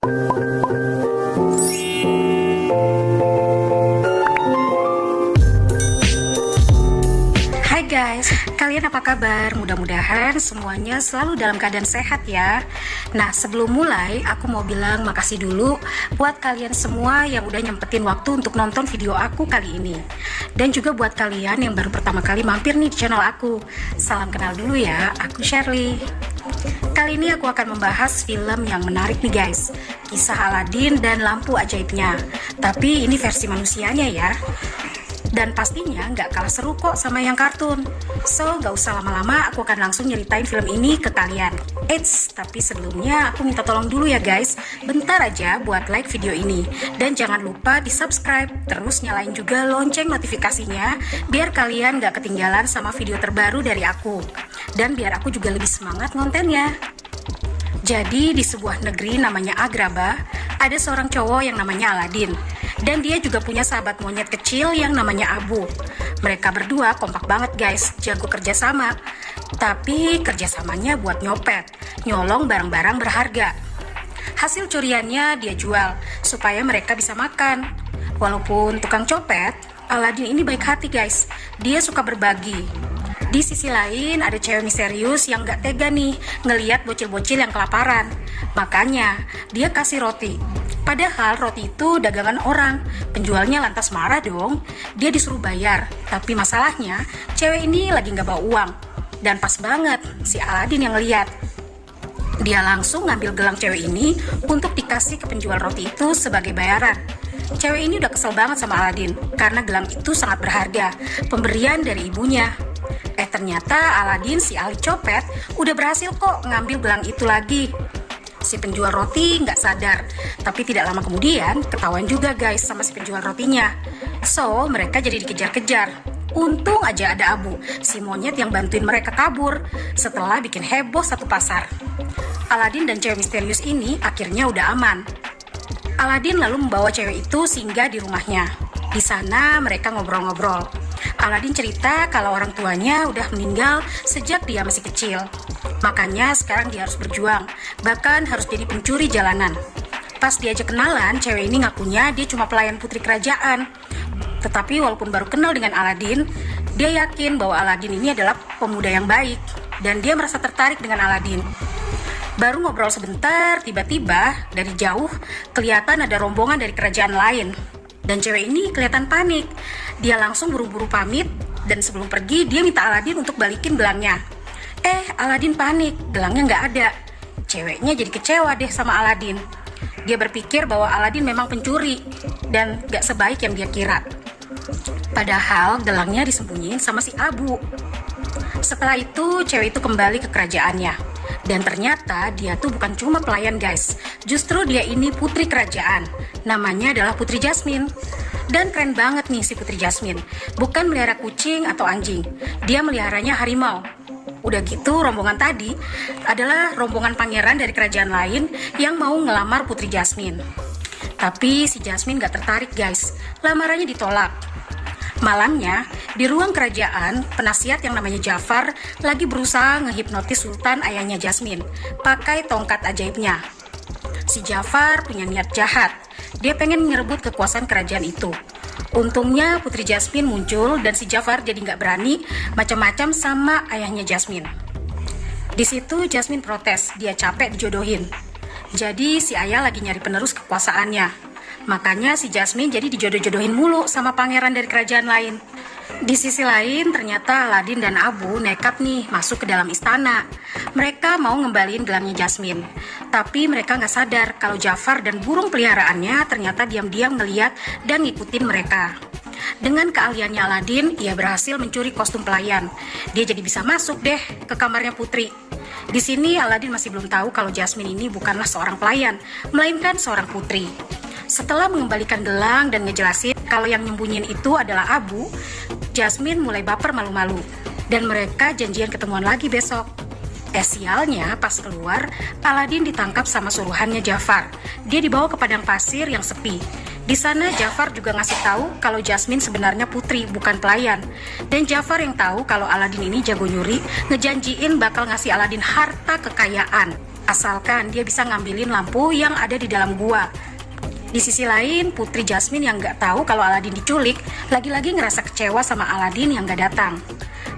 Hai guys, kalian apa kabar? Mudah-mudahan semuanya selalu dalam keadaan sehat ya. Nah, sebelum mulai aku mau bilang makasih dulu buat kalian semua yang udah nyempetin waktu untuk nonton video aku kali ini. Dan juga buat kalian yang baru pertama kali mampir nih di channel aku. Salam kenal dulu ya, aku Shirley. Kali ini aku akan membahas film yang menarik nih guys, kisah Aladin dan lampu ajaibnya. Tapi ini versi manusianya ya. Dan pastinya nggak kalah seru kok sama yang kartun. So, nggak usah lama-lama, aku akan langsung nyeritain film ini ke kalian. Eits, tapi sebelumnya aku minta tolong dulu ya guys, bentar aja buat like video ini. Dan jangan lupa di subscribe, terus nyalain juga lonceng notifikasinya, biar kalian nggak ketinggalan sama video terbaru dari aku. Dan biar aku juga lebih semangat ngontennya. Jadi di sebuah negeri namanya Agrabah, ada seorang cowok yang namanya Aladin. Dan dia juga punya sahabat monyet kecil yang namanya Abu. Mereka berdua kompak banget guys, jago kerjasama. Tapi kerjasamanya buat nyopet, nyolong barang-barang berharga. Hasil curiannya dia jual, supaya mereka bisa makan. Walaupun tukang copet, Aladin ini baik hati guys, dia suka berbagi. Di sisi lain ada cewek misterius yang gak tega nih ngeliat bocil-bocil yang kelaparan. Makanya dia kasih roti. Padahal roti itu dagangan orang. Penjualnya lantas marah dong. Dia disuruh bayar. Tapi masalahnya cewek ini lagi gak bawa uang. Dan pas banget si Aladin yang ngeliat. Dia langsung ngambil gelang cewek ini untuk dikasih ke penjual roti itu sebagai bayaran. Cewek ini udah kesel banget sama Aladin karena gelang itu sangat berharga, pemberian dari ibunya. Ternyata Aladin si ahli copet udah berhasil kok ngambil gelang itu lagi. Si penjual roti nggak sadar, tapi tidak lama kemudian ketahuan juga guys sama si penjual rotinya. So mereka jadi dikejar-kejar. Untung aja ada Abu, si monyet yang bantuin mereka kabur setelah bikin heboh satu pasar. Aladin dan cewek misterius ini akhirnya udah aman. Aladin lalu membawa cewek itu singgah di rumahnya. Di sana mereka ngobrol-ngobrol. Aladin cerita kalau orang tuanya udah meninggal sejak dia masih kecil. Makanya sekarang dia harus berjuang, bahkan harus jadi pencuri jalanan. Pas diajak kenalan, cewek ini ngakunya dia cuma pelayan putri kerajaan. Tetapi walaupun baru kenal dengan Aladin, dia yakin bahwa Aladin ini adalah pemuda yang baik. Dan dia merasa tertarik dengan Aladin. Baru ngobrol sebentar, tiba-tiba dari jauh kelihatan ada rombongan dari kerajaan lain. Dan cewek ini kelihatan panik. Dia langsung buru-buru pamit dan sebelum pergi dia minta Aladin untuk balikin gelangnya. Aladin panik, gelangnya nggak ada. Ceweknya jadi kecewa deh sama Aladin. Dia berpikir bahwa Aladin memang pencuri dan nggak sebaik yang dia kira. Padahal gelangnya disembunyiin sama si Abu. Setelah itu cewek itu kembali ke kerajaannya. Dan ternyata dia tuh bukan cuma pelayan guys. Justru dia ini putri kerajaan. Namanya adalah Putri Jasmine. Dan keren banget nih si Putri Jasmine. Bukan melihara kucing atau anjing. Dia meliharanya harimau. Udah gitu rombongan tadi adalah rombongan pangeran dari kerajaan lain yang mau ngelamar Putri Jasmine. Tapi si Jasmine gak tertarik guys. Lamarannya ditolak. Malamnya, di ruang kerajaan, penasihat yang namanya Jafar lagi berusaha ngehipnotis Sultan ayahnya Jasmine pakai tongkat ajaibnya. Si Jafar punya niat jahat. Dia pengen ngerebut kekuasaan kerajaan itu. Untungnya Putri Jasmine muncul dan si Jafar jadi nggak berani macam-macam sama ayahnya Jasmine. Di situ Jasmine protes, dia capek dijodohin. Jadi si ayah lagi nyari penerus kekuasaannya. Makanya si Jasmine jadi dijodoh-jodohin mulu sama pangeran dari kerajaan lain. Di sisi lain ternyata Aladin dan Abu nekat nih masuk ke dalam istana. Mereka mau ngembaliin gelangnya Jasmine. Tapi mereka nggak sadar kalau Jafar dan burung peliharaannya ternyata diam-diam ngeliat dan ngikutin mereka. Dengan keahliannya Aladin, ia berhasil mencuri kostum pelayan. Dia jadi bisa masuk deh ke kamarnya Putri. Di sini Aladin masih belum tahu kalau Jasmine ini bukanlah seorang pelayan, melainkan seorang putri. Setelah mengembalikan gelang dan ngejelasin kalau yang nyembunyiin itu adalah Abu, Jasmine mulai baper malu-malu. Dan mereka janjian ketemuan lagi besok. Sialnya pas keluar, Aladin ditangkap sama suruhannya Jafar. Dia dibawa ke padang pasir yang sepi. Di sana Jafar juga ngasih tahu kalau Jasmine sebenarnya putri, bukan pelayan. Dan Jafar yang tahu kalau Aladin ini jago nyuri, ngejanjiin bakal ngasih Aladin harta kekayaan. asalkan dia bisa ngambilin lampu yang ada di dalam gua. Di sisi lain, Putri Jasmine yang nggak tahu kalau Aladin diculik, lagi-lagi ngerasa kecewa sama Aladin yang nggak datang.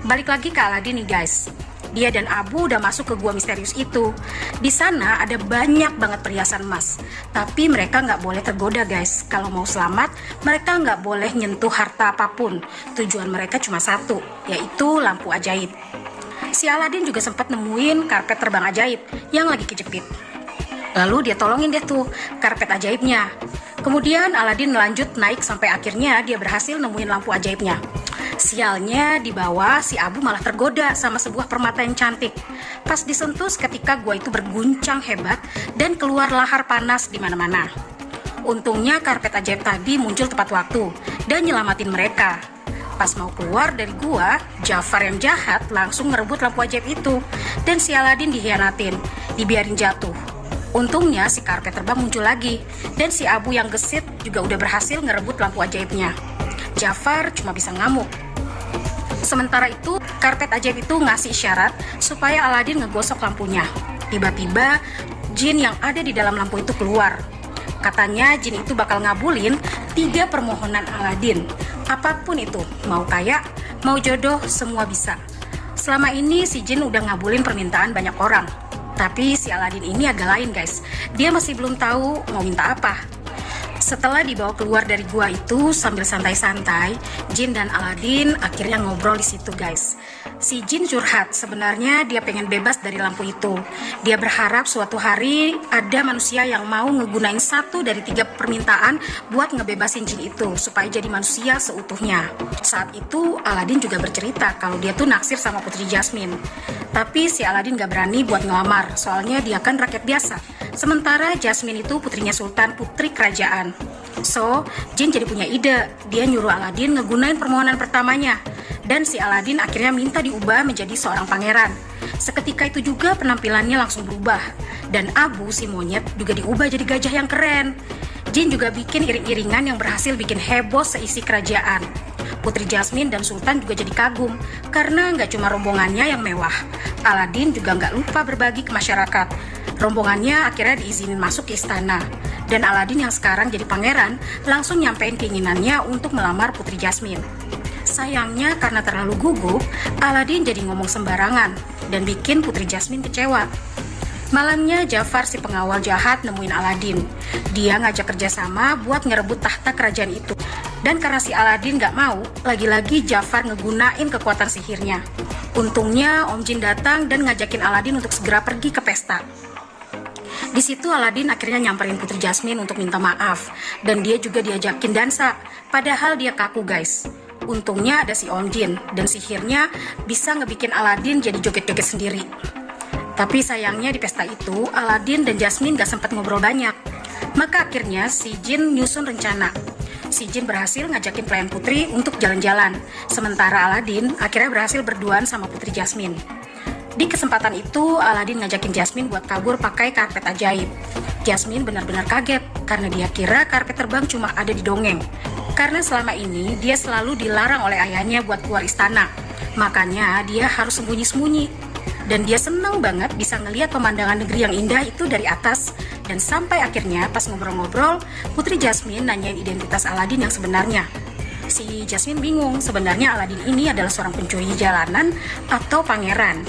Balik lagi ke Aladin nih guys. Dia dan Abu udah masuk ke gua misterius itu. Di sana ada banyak banget perhiasan emas. Tapi mereka nggak boleh tergoda guys. Kalau mau selamat, mereka nggak boleh nyentuh harta apapun. Tujuan mereka cuma satu, yaitu lampu ajaib. Si Aladin juga sempat nemuin karpet terbang ajaib yang lagi kejepit. Lalu dia tolongin deh tuh karpet ajaibnya. Kemudian Aladin lanjut naik sampai akhirnya dia berhasil nemuin lampu ajaibnya. Sialnya di bawah si Abu malah tergoda sama sebuah permata yang cantik. Pas disentuh ketika gua itu berguncang hebat dan keluar lahar panas di mana-mana. Untungnya karpet ajaib tadi muncul tepat waktu dan nyelamatin mereka. Pas mau keluar dari gua, Jafar yang jahat langsung ngerebut lampu ajaib itu dan si Aladin dihianatin, dibiarin jatuh. Untungnya si karpet terbang muncul lagi dan si Abu yang gesit juga udah berhasil ngerebut lampu ajaibnya. Jafar cuma bisa ngamuk. Sementara itu, karpet ajaib itu ngasih isyarat supaya Aladin ngegosok lampunya. Tiba-tiba, jin yang ada di dalam lampu itu keluar. Katanya jin itu bakal ngabulin 3 permohonan Aladin. Apapun itu, mau kaya, mau jodoh, semua bisa. Selama ini si jin udah ngabulin permintaan banyak orang. Tapi si Aladin ini agak lain guys. Dia masih belum tahu mau minta apa. Setelah dibawa keluar dari gua itu sambil santai-santai, Jin dan Aladin akhirnya ngobrol di situ guys. Si Jin curhat, sebenarnya dia pengen bebas dari lampu itu. Dia berharap suatu hari ada manusia yang mau ngegunain 1 dari 3 permintaan buat ngebebasin Jin itu supaya jadi manusia seutuhnya. Saat itu Aladin juga bercerita kalau dia tuh naksir sama Putri Jasmine. Tapi si Aladin gak berani buat ngelamar, soalnya dia kan rakyat biasa. Sementara Jasmine itu putrinya Sultan, putri kerajaan. So, Jin jadi punya ide. Dia nyuruh Aladin ngegunain permohonan pertamanya. Dan si Aladin akhirnya minta diubah menjadi seorang pangeran. Seketika itu juga penampilannya langsung berubah. Dan Abu si monyet juga diubah jadi gajah yang keren. Jin juga bikin iring-iringan yang berhasil bikin heboh seisi kerajaan. Putri Jasmine dan Sultan juga jadi kagum karena nggak cuma rombongannya yang mewah. Aladin juga nggak lupa berbagi ke masyarakat. Rombongannya akhirnya diizinin masuk ke istana. Dan Aladin yang sekarang jadi pangeran langsung nyampein keinginannya untuk melamar Putri Jasmine. Sayangnya karena terlalu gugup, Aladin jadi ngomong sembarangan dan bikin Putri Jasmine kecewa. Malamnya Jafar si pengawal jahat nemuin Aladin. Dia ngajak kerjasama buat ngerebut tahta kerajaan itu. Dan karena si Aladin gak mau, lagi-lagi Jafar ngegunain kekuatan sihirnya. Untungnya Om Jin datang dan ngajakin Aladin untuk segera pergi ke pesta. Di situ Aladin akhirnya nyamperin Putri Jasmine untuk minta maaf. Dan dia juga diajakin dansa, padahal dia kaku guys. Untungnya ada si Om Jin, dan sihirnya bisa ngebikin Aladin jadi joget-joget sendiri. Tapi sayangnya di pesta itu, Aladin dan Jasmine gak sempat ngobrol banyak. Maka akhirnya si Jin nyusun rencana. Si Jin berhasil ngajakin pelayan Putri untuk jalan-jalan. Sementara Aladin akhirnya berhasil berduaan sama Putri Jasmine. Di kesempatan itu, Aladin ngajakin Jasmine buat kabur pakai karpet ajaib. Jasmine benar-benar kaget karena dia kira karpet terbang cuma ada di dongeng. Karena selama ini dia selalu dilarang oleh ayahnya buat keluar istana. Makanya dia harus sembunyi-sembunyi. Dan dia senang banget bisa ngelihat pemandangan negeri yang indah itu dari atas. Dan sampai akhirnya pas ngobrol-ngobrol, Putri Jasmine nanyain identitas Aladin yang sebenarnya. Si Jasmine bingung, sebenarnya Aladin ini adalah seorang pencuri jalanan atau pangeran.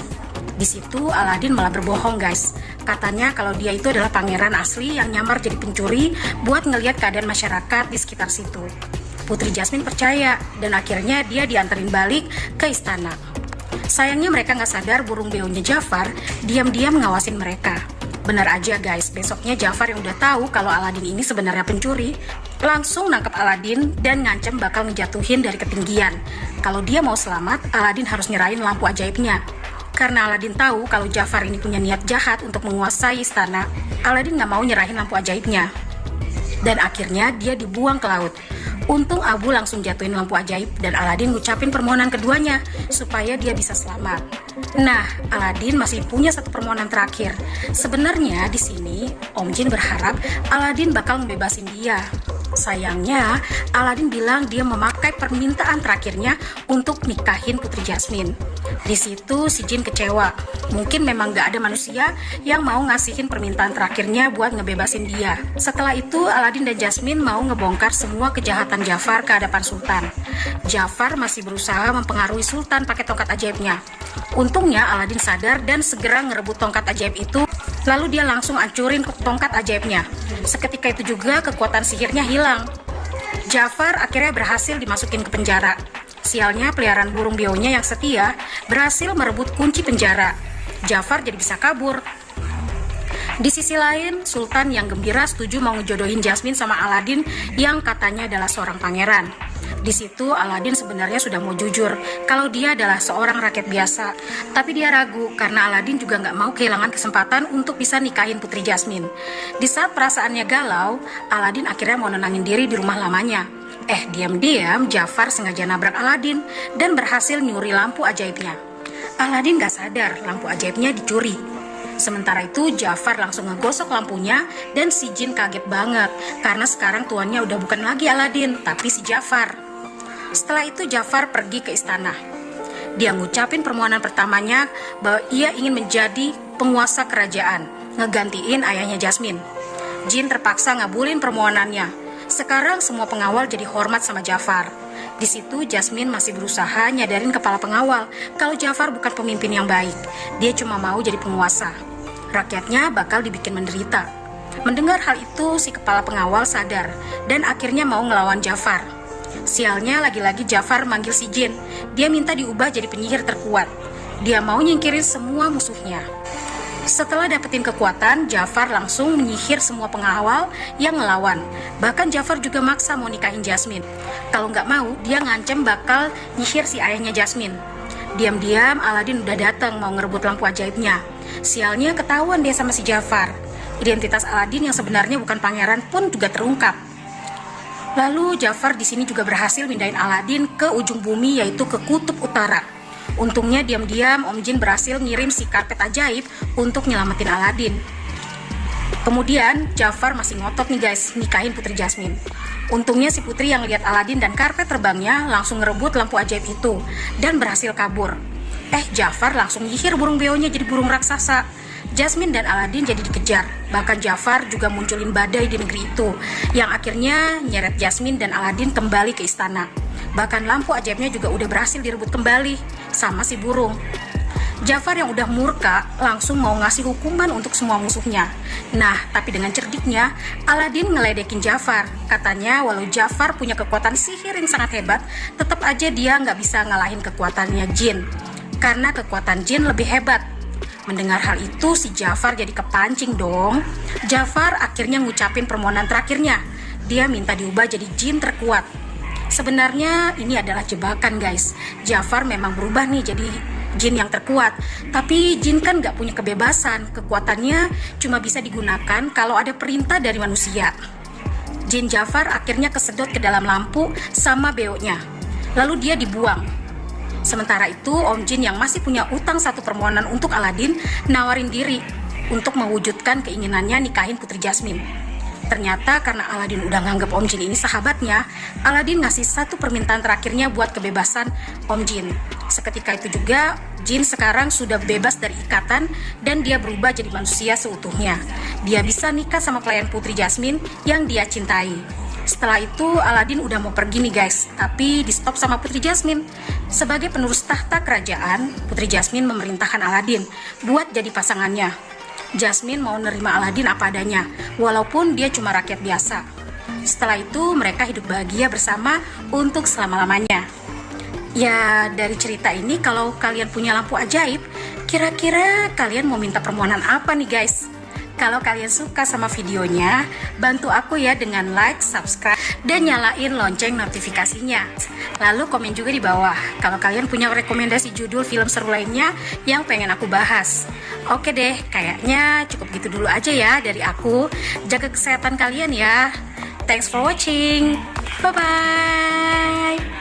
Di situ Aladin malah berbohong guys. Katanya kalau dia itu adalah pangeran asli yang nyamar jadi pencuri buat ngelihat keadaan masyarakat di sekitar situ. Putri Jasmine percaya dan akhirnya dia dianterin balik ke istana. Sayangnya mereka nggak sadar burung beonya Jafar diam-diam ngawasin mereka. Benar aja guys, besoknya Jafar yang udah tahu kalau Aladin ini sebenarnya pencuri, langsung nangkep Aladin dan ngancem bakal ngejatuhin dari ketinggian. Kalau dia mau selamat, Aladin harus nyerahin lampu ajaibnya. Karena Aladin tahu kalau Jafar ini punya niat jahat untuk menguasai istana, Aladin nggak mau nyerahin lampu ajaibnya. Dan akhirnya dia dibuang ke laut. Untung Abu langsung jatuhin lampu ajaib dan Aladin ngucapin permohonan keduanya supaya dia bisa selamat. Nah, Aladin masih punya satu permohonan terakhir. Sebenarnya di sini Om Jin berharap Aladin bakal membebasin dia. Sayangnya, Aladin bilang dia memakai permintaan terakhirnya untuk nikahin Putri Jasmine. Di situ si Jin kecewa. Mungkin memang gak ada manusia yang mau ngasihin permintaan terakhirnya buat ngebebasin dia. Setelah itu Aladin dan Jasmine mau ngebongkar semua kejahatan Jafar ke hadapan Sultan. Jafar masih berusaha mempengaruhi Sultan pakai tongkat ajaibnya. Untungnya Aladin sadar dan segera ngerebut tongkat ajaib itu. Lalu dia langsung hancurin tongkat ajaibnya. Seketika itu juga kekuatan sihirnya hilang. Jafar akhirnya berhasil dimasukin ke penjara. Sialnya peliharaan burung bionya yang setia berhasil merebut kunci penjara. Jafar jadi bisa kabur. Di sisi lain, Sultan yang gembira setuju mau ngejodohin Jasmine sama Aladin yang katanya adalah seorang pangeran. Di situ Aladin sebenarnya sudah mau jujur kalau dia adalah seorang rakyat biasa, tapi dia ragu karena Aladin juga nggak mau kehilangan kesempatan untuk bisa nikahin Putri Jasmine. Di saat perasaannya galau, Aladin akhirnya mau nenangin diri di rumah lamanya. Diam-diam Jafar sengaja nabrak Aladin dan berhasil nyuri lampu ajaibnya. Aladin gak sadar lampu ajaibnya dicuri. Sementara itu Jafar langsung ngegosok lampunya dan si Jin kaget banget karena sekarang tuannya udah bukan lagi Aladin tapi si Jafar. Setelah itu Jafar pergi ke istana. Dia ngucapin permohonan pertamanya bahwa ia ingin menjadi penguasa kerajaan, ngegantiin ayahnya Jasmine. Jin terpaksa ngabulin permohonannya. Sekarang semua pengawal jadi hormat sama Jafar. Di situ Jasmine masih berusaha nyadarin kepala pengawal kalau Jafar bukan pemimpin yang baik. Dia cuma mau jadi penguasa. Rakyatnya bakal dibikin menderita. Mendengar hal itu, si kepala pengawal sadar dan akhirnya mau ngelawan Jafar. Sialnya lagi-lagi Jafar manggil si Jin. Dia minta diubah jadi penyihir terkuat. Dia mau nyingkirin semua musuhnya. Setelah dapetin kekuatan, Jafar langsung menyihir semua pengawal yang ngelawan. Bahkan Jafar juga maksa mau nikahin Jasmine. Kalau nggak mau, dia ngancem bakal nyihir si ayahnya Jasmine. Diam-diam Aladin udah datang mau ngerebut lampu ajaibnya. Sialnya ketahuan dia sama si Jafar. Identitas Aladin yang sebenarnya bukan pangeran pun juga terungkap. Lalu Jafar di sini juga berhasil mindahin Aladin ke ujung bumi, yaitu ke kutub utara. Untungnya diam-diam Om Jin berhasil ngirim si karpet ajaib untuk nyelamatin Aladin. Kemudian Jafar masih ngotot nih guys, nikahin Putri Jasmine. Untungnya si putri yang lihat Aladin dan karpet terbangnya langsung ngerebut lampu ajaib itu dan berhasil kabur. Jafar langsung nyihir burung beonya jadi burung raksasa. Jasmine dan Aladin jadi dikejar. Bahkan Jafar juga munculin badai di negeri itu yang akhirnya nyeret Jasmine dan Aladin kembali ke istana. Bahkan lampu ajaibnya juga udah berhasil direbut kembali sama si burung. Jafar yang udah murka langsung mau ngasih hukuman untuk semua musuhnya. Nah, tapi dengan cerdiknya Aladin ngeledekin Jafar. Katanya walau Jafar punya kekuatan sihir yang sangat hebat, tetap aja dia nggak bisa ngalahin kekuatannya Jin. Karena kekuatan Jin lebih hebat. Mendengar hal itu si Jafar jadi kepancing dong. Jafar akhirnya ngucapin permohonan terakhirnya. Dia minta diubah jadi Jin terkuat. Sebenarnya ini adalah jebakan guys. Jafar memang berubah nih jadi Jin yang terkuat. Tapi Jin kan gak punya kebebasan. Kekuatannya cuma bisa digunakan kalau ada perintah dari manusia. Jin Jafar akhirnya kesedot ke dalam lampu sama beoknya. Lalu dia dibuang. Sementara itu Om Jin yang masih punya utang satu permohonan untuk Aladin nawarin diri untuk mewujudkan keinginannya nikahin Putri Jasmine. Ternyata karena Aladin udah nganggep Om Jin ini sahabatnya, Aladin ngasih satu permintaan terakhirnya buat kebebasan Om Jin. Seketika itu juga, Jin sekarang sudah bebas dari ikatan dan dia berubah jadi manusia seutuhnya. Dia bisa nikah sama pelayan Putri Jasmine yang dia cintai. Setelah itu Aladin udah mau pergi nih guys, tapi di stop sama Putri Jasmine. Sebagai penerus tahta kerajaan, Putri Jasmine memerintahkan Aladin buat jadi pasangannya. Jasmine mau nerima Aladin apa adanya, walaupun dia cuma rakyat biasa. Setelah itu mereka hidup bahagia bersama untuk selama-lamanya. Ya dari cerita ini kalau kalian punya lampu ajaib, kira-kira kalian mau minta permohonan apa nih guys? Kalau kalian suka sama videonya, bantu aku ya dengan like, subscribe, dan nyalain lonceng notifikasinya. Lalu komen juga di bawah kalau kalian punya rekomendasi judul film seru lainnya yang pengen aku bahas. Oke deh, kayaknya cukup gitu dulu aja ya dari aku. Jaga kesehatan kalian ya. Thanks for watching. Bye-bye.